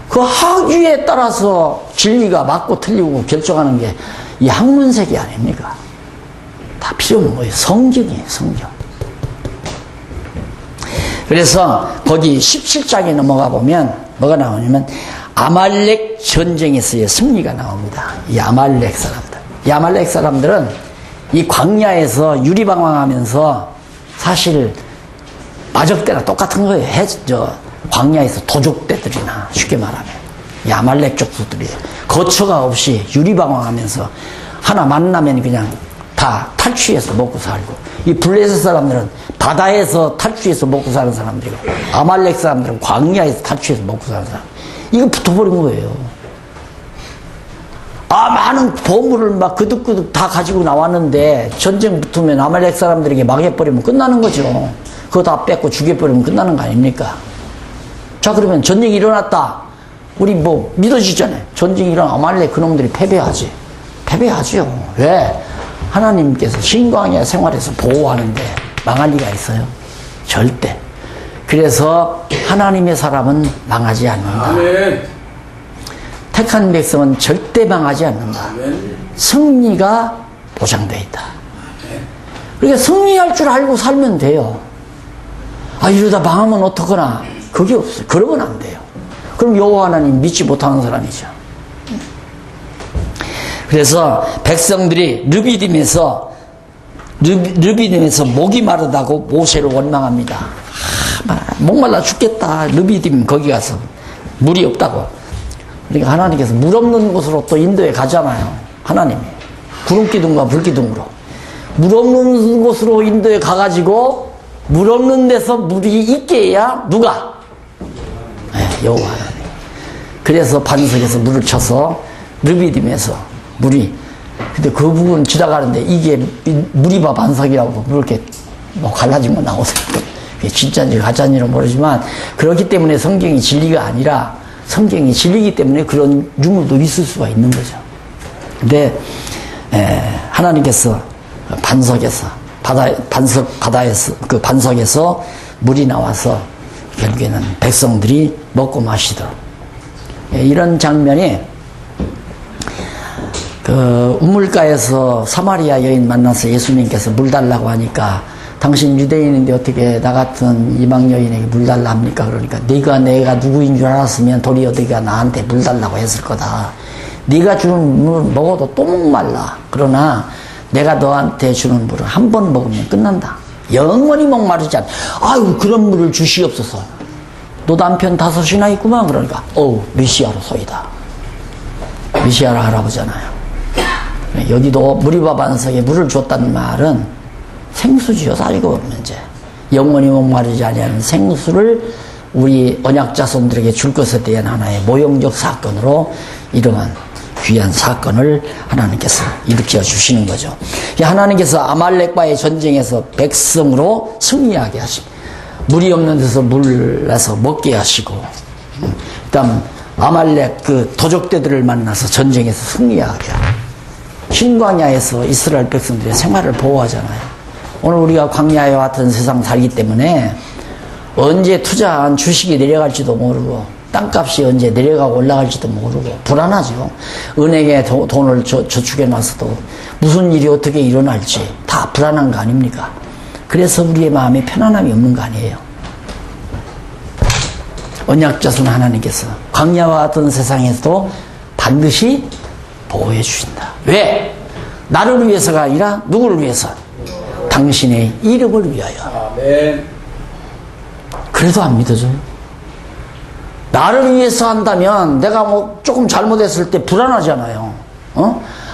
그 학위에 따라서 진리가 맞고 틀리고 결정하는 게 이 학문색이 아닙니까? 다 필요 없는 거예요. 성경이에요, 성경. 그래서 거기 17장에 넘어가 보면 뭐가 나오냐면 아말렉 전쟁에서의 승리가 나옵니다. 이 아말렉 사람들. 이 아말렉 사람들은 이 광야에서 유리방황하면서 사실 마적대나 똑같은 거예요. 광야에서 도적대들이나 쉽게 말하면 이 아말렉 족속들이에요. 거처가 없이 유리방황하면서 하나 만나면 그냥 다 탈취해서 먹고 살고, 이 블레셋 사람들은 바다에서 탈취해서 먹고 사는 사람들이고 아말렉 사람들은 광야에서 탈취해서 먹고 사는 사람. 이거 붙어버린 거예요. 많은 보물을 막 그득그득 다 가지고 나왔는데 전쟁 붙으면 아말렉 사람들에게 망해버리면 끝나는 거죠. 그거 다 뺏고 죽여버리면 끝나는 거 아닙니까? 자, 그러면 전쟁이 일어났다. 우리 뭐 믿어지잖아요. 전쟁이 일어나면 아말렉 그놈들이 패배하지. 패배하죠. 왜? 하나님께서 신광야 생활에서 보호하는데 망할 리가 있어요? 절대. 그래서 하나님의 사람은 망하지 않는다. 아멘. 택한 백성은 절대 망하지 않는다. 아멘. 승리가 보장되어 있다. 그러니까 승리할 줄 알고 살면 돼요. 이러다 망하면 어떡하나. 그게 없어요. 그러면 안 돼요. 그럼 여호와 하나님 믿지 못하는 사람이죠. 그래서 백성들이 르비딤에서 목이 마르다고 모세를 원망합니다. 목말라 죽겠다. 르비딤 거기 가서 물이 없다고. 그러니까 하나님께서 물 없는 곳으로 또 인도에 가잖아요. 하나님이 구름기둥과 불기둥으로 물 없는 곳으로 인도에 가가지고 물 없는 데서 물이 있게 해야 누가? 여호와 하나님. 그래서 반석에서 물을 쳐서 르비딤에서 물이, 근데 그 부분 지나가는데 이게 무리바 반석이라고 뭐 이렇게 뭐 갈라진 거 나오세요. 그게 진짜인지 가짜인지는 모르지만 그렇기 때문에 성경이 진리가 아니라 성경이 진리이기 때문에 그런 유물도 있을 수가 있는 거죠. 근데 하나님께서 반석에서 바다에서 그 반석에서 물이 나와서 결국에는 백성들이 먹고 마시도록 이런 장면이 그 우물가에서 사마리아 여인 만나서 예수님께서 물 달라고 하니까 당신 유대인인데 어떻게 나 같은 이방 여인에게 물 달라 합니까? 그러니까 내가 누구인 줄 알았으면 도리어 네가 나한테 물 달라고 했을 거다. 네가 주는 물 먹어도 또 목말라. 그러나 내가 너한테 주는 물을 한 번 먹으면 끝난다. 영원히 목마르지 않아. 아유 그런 물을 주시옵소서. 너 남편 5이나 있구만. 그러니까 메시아로 소이다. 메시아라 할아버지잖아요. 여기도 무리바 반석에 물을 줬다는 말은 생수지요. 따지고 보면 이제 영원히 목마르지 아니하는 생수를 우리 언약 자손들에게 줄 것에 대한 하나의 모형적 사건으로 이러한 귀한 사건을 하나님께서 일으켜 주시는 거죠. 하나님께서 아말렉과의 전쟁에서 백성으로 승리하게 하시고 물이 없는 데서 물 내서 먹게 하시고 그다음 아말렉 그 도적대들을 만나서 전쟁에서 승리하게 하고 흰 광야에서 이스라엘 백성들의 생활을 보호하잖아요. 오늘 우리가 광야와 같은 세상 살기 때문에 언제 투자한 주식이 내려갈지도 모르고 땅값이 언제 내려가고 올라갈지도 모르고 불안하죠. 은행에 돈을 저축해 놨어도 무슨 일이 어떻게 일어날지 다 불안한 거 아닙니까? 그래서 우리의 마음에 편안함이 없는 거 아니에요. 언약자손 하나님께서 광야와 같은 세상에서도 반드시 보호해 주신다. 왜? 나를 위해서가 아니라 누구를 위해서? 당신의 이름을 위하여. 아멘. 그래도 안 믿어져요. 나를 위해서 한다면 내가 뭐 조금 잘못했을 때 불안하잖아요.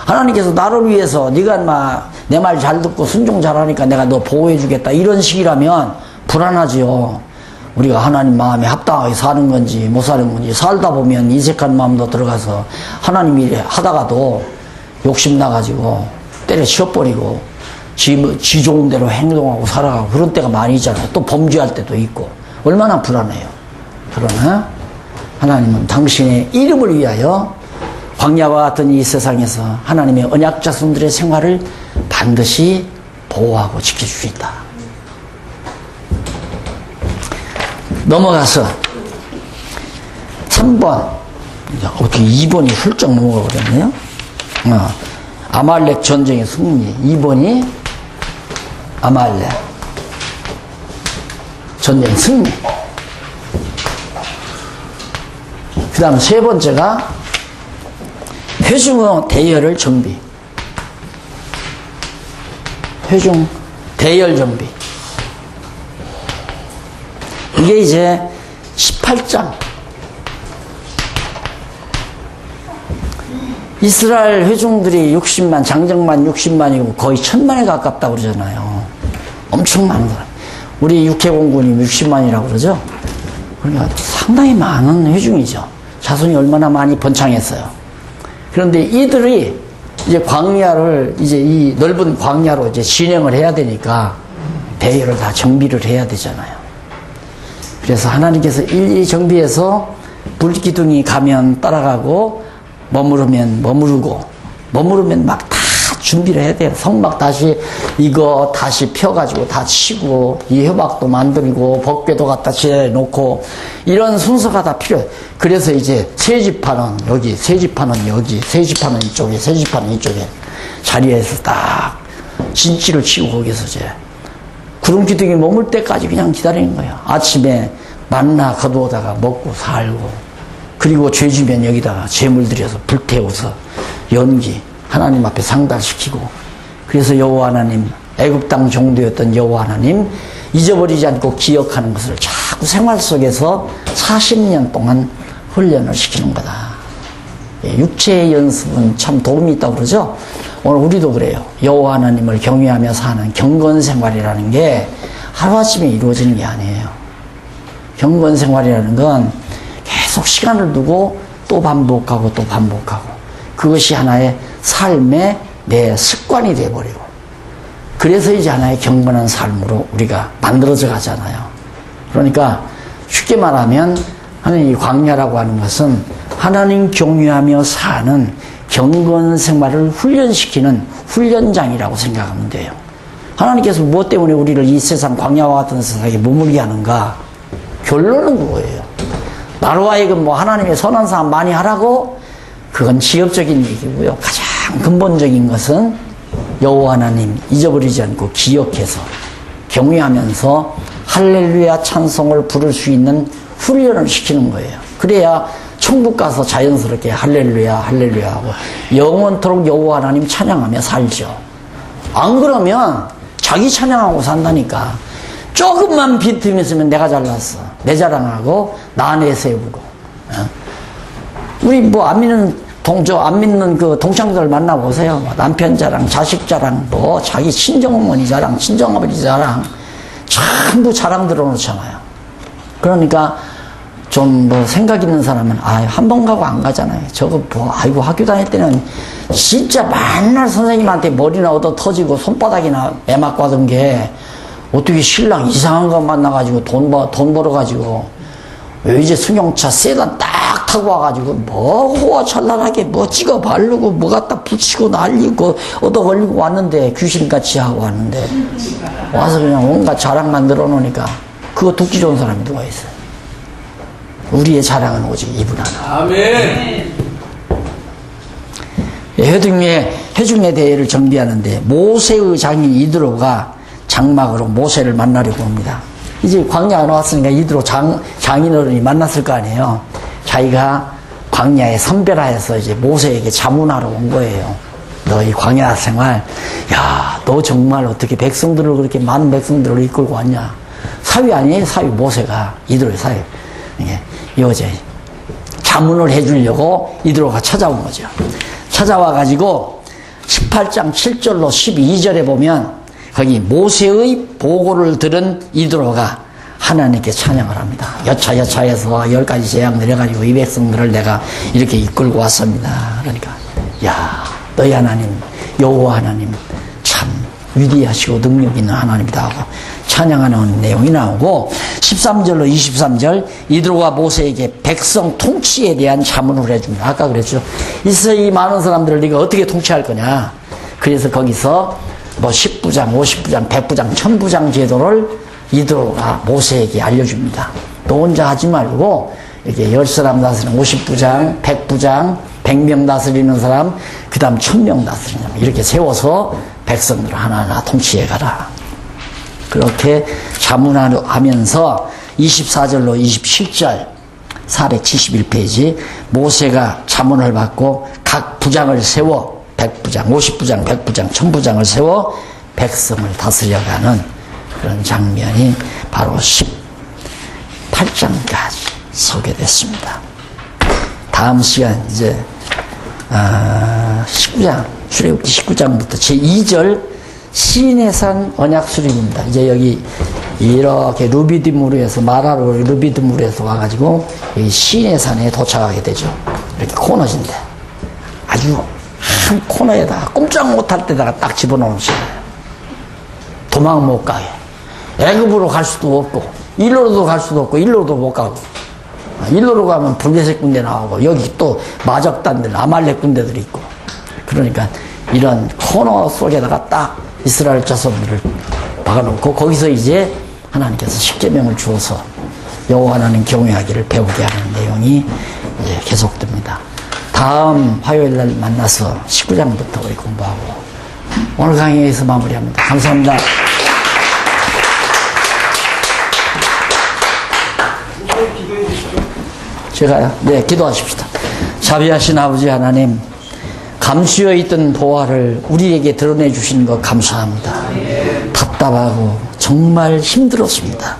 하나님께서 나를 위해서 네가 내 말 잘 듣고 순종 잘하니까 내가 너 보호해 주겠다 이런 식이라면 불안하지요. 우리가 하나님 마음에 합당하게 사는 건지 못 사는 건지 살다 보면 인색한 마음도 들어가서 하나님 일 하다가도 욕심 나가지고 때려치워버리고 지 좋은 대로 행동하고 살아가고 그런 때가 많이 있잖아요. 또 범죄할 때도 있고 얼마나 불안해요. 그러나 하나님은 당신의 이름을 위하여 광야와 같은 이 세상에서 하나님의 언약 자손들의 생활을 반드시 보호하고 지켜주신다. 넘어가서 3번 어떻게 2번이 훌쩍 넘어가 버렸네요. 아말렉 전쟁의 승리. 2번이 아말렉 전쟁의 승리. 그 다음 3번째가 회중의 대열을 정비. 회중 대열 정비. 이게 이제 18장. 이스라엘 회중들이 60만, 장정만 60만이고 거의 1000만에 가깝다고 그러잖아요. 엄청 많은 거예요. 우리 육해공군이 60만이라고 그러죠. 그러니까 상당히 많은 회중이죠. 자손이 얼마나 많이 번창했어요. 그런데 이들이 이제 광야를 이제 이 넓은 광야로 이제 진행을 해야 되니까 대열을 다 정비를 해야 되잖아요. 그래서 하나님께서 일일이 정비해서 불기둥이 가면 따라가고 머무르면 머무르고 머무르면 막 다 준비를 해야 돼요. 성막 다시 이거 다시 펴가지고 다 치고 이 협악도 만들고 법궤도 갖다 지어놓고 이런 순서가 다 필요해요. 그래서 이제 세지파는 여기, 세지파는 여기, 세지파는 이쪽에, 세지파는 이쪽에 자리에서 딱 진치를 치고 거기서 이제 구름기둥이 머물 때까지 그냥 기다리는 거예요. 아침에 만나 거두어다가 먹고 살고 그리고 죄지면 여기다가 재물 들여서 불태워서 연기 하나님 앞에 상달시키고 그래서 여호와 하나님 애굽 땅 종도였던 여호와 하나님 잊어버리지 않고 기억하는 것을 자꾸 생활 속에서 40년 동안 훈련을 시키는 거다. 육체의 연습은 참 도움이 있다고 그러죠. 오늘 우리도 그래요. 여호와 하나님을 경외하며 사는 경건생활이라는 게 하루아침에 이루어지는 게 아니에요. 경건생활이라는 건 계속 시간을 두고 또 반복하고 또 반복하고 그것이 하나의 삶의 내 습관이 되어버리고 그래서 이제 하나의 경건한 삶으로 우리가 만들어져 가잖아요. 그러니까 쉽게 말하면 하나님 광야라고 하는 것은 하나님 경외하며 사는 경건 생활을 훈련시키는 훈련장이라고 생각하면 돼요. 하나님께서 무엇 때문에 우리를 이 세상 광야와 같은 세상에 머물게 하는가? 결론은 그거예요. 나로 하여금 뭐 하나님의 선한 사람 많이 하라고? 그건 지역적인 얘기고요. 가장 근본적인 것은 여호와 하나님 잊어버리지 않고 기억해서 경외하면서 할렐루야 찬송을 부를 수 있는 훈련을 시키는 거예요. 그래야 천국 가서 자연스럽게 할렐루야 할렐루야 하고 영원토록 여호와 하나님 찬양하며 살죠. 안 그러면 자기 찬양하고 산다니까. 조금만 빈틈 있으면 내가 잘났어, 내 자랑하고 나 내세우고. 우리 뭐 안 믿는 그 동창들 만나보세요. 뭐 남편 자랑, 자식 자랑, 뭐 자기 친정어머니 자랑, 친정아버지 자랑, 전부 자랑 들어놓잖아요. 그러니까 좀 뭐 생각 있는 사람은 한 번 가고 안 가잖아요. 저거 뭐 아이고 학교 다닐 때는 진짜 맨날 선생님한테 머리나 얻어 터지고 손바닥이나 애맞고 하던 게 어떻게 신랑 이상한 거 만나가지고 돈 벌어가지고 왜 이제 승용차 세단 딱 타고 와가지고 뭐 호화찬란하게 뭐 찍어 바르고 뭐 갖다 붙이고 날리고 얻어 걸리고 왔는데 귀신같이 하고 왔는데 와서 그냥 온갖 자랑만 늘어놓으니까 그거 듣기 좋은 사람이 누가 있어요? 우리의 자랑은 오직 이분 하나. 아멘. 회중의 대회를 정비하는데 모세의 장인 이드로가 장막으로 모세를 만나려고 옵니다. 이제 광야에 나왔으니까 이드로 장인어른이 만났을 거 아니에요. 자기가 광야에 선별하여서 이제 모세에게 자문하러 온 거예요. 너 이 광야 생활, 야, 너 정말 어떻게 백성들을 그렇게 많은 백성들을 이끌고 왔냐? 사위 아니에요? 사위 모세가 이드로의 사위. 이 어제 자문을 해주려고 이드로가 찾아온 거죠. 찾아와가지고 18장 7절로 12절에 보면 거기 모세의 보고를 들은 이드로가 하나님께 찬양을 합니다. 여차여차해서 10가지 재앙 내려가지고 이 백성들을 내가 이렇게 이끌고 왔습니다. 그러니까 야, 너희 하나님 여호와 하나님 참 위대하시고 능력 있는 하나님이다 하고 찬양하는 내용이 나오고 13절로 23절 이드로가 모세에게 백성 통치에 대한 자문을 해줍니다. 아까 그랬죠. 이스라엘 많은 사람들을 네가 어떻게 통치할 거냐. 그래서 거기서 뭐 10부장, 50부장, 100부장, 1000부장 제도를 이드로가 모세에게 알려줍니다. 너 혼자 하지 말고 이렇게 10사람 다스리는 50부장, 100부장, 100명 다스리는 사람, 그 다음 1000명 다스리는 사람 이렇게 세워서 백성들을 하나하나 통치해 가라. 그렇게 자문하면서 24절로 27절 471페이지 모세가 자문을 받고 각 부장을 세워 100부장, 50부장, 100부장, 1000부장을 세워 백성을 다스려가는 그런 장면이 바로 18장까지 소개됐습니다. 다음 시간 이제 19장 출애굽기 19장부터 제2절 시인의 산 언약 수립입니다. 이제 여기 이렇게 루비드무르에서 마라로 루비드무르에서 와가지고 여기 시인의 산에 도착하게 되죠. 이렇게 코너진데 아주 한 코너에다가 꼼짝 못할 때다가 딱 집어넣으시는 거예요. 도망 못 가게. 애굽으로 갈 수도 없고 일로도 갈 수도 없고 일로도 못 가고 일로로 가면 블레셋 군대 나오고 여기 또 마적단들 아말렉 군대들이 있고 그러니까 이런 코너 속에다가 딱 이스라엘 자손들을 박아놓고 거기서 이제 하나님께서 십계명을 주어서 여호와 하나님 경외하기를 배우게 하는 내용이 이제 계속됩니다. 다음 화요일 날 만나서 19장부터 우리 공부하고 오늘 강의에서 마무리합니다. 감사합니다. 제가요? 네, 기도하십시다. 자비하신 아버지 하나님, 감수여 있던 보화를 우리에게 드러내 주시는 것 감사합니다. 답답하고 정말 힘들었습니다.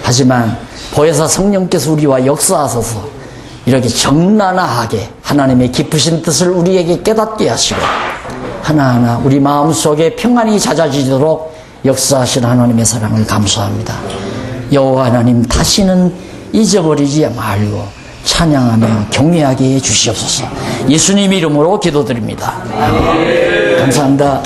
하지만 보혜사 성령께서 우리와 역사하셔서 이렇게 정나나하게 하나님의 깊으신 뜻을 우리에게 깨닫게 하시고 하나하나 우리 마음속에 평안이 잦아지도록 역사하신 하나님의 사랑을 감사합니다. 여호와 하나님 다시는 잊어버리지 말고 찬양하며 경외하게 해 주시옵소서. 예수님 이름으로 기도드립니다. 감사합니다.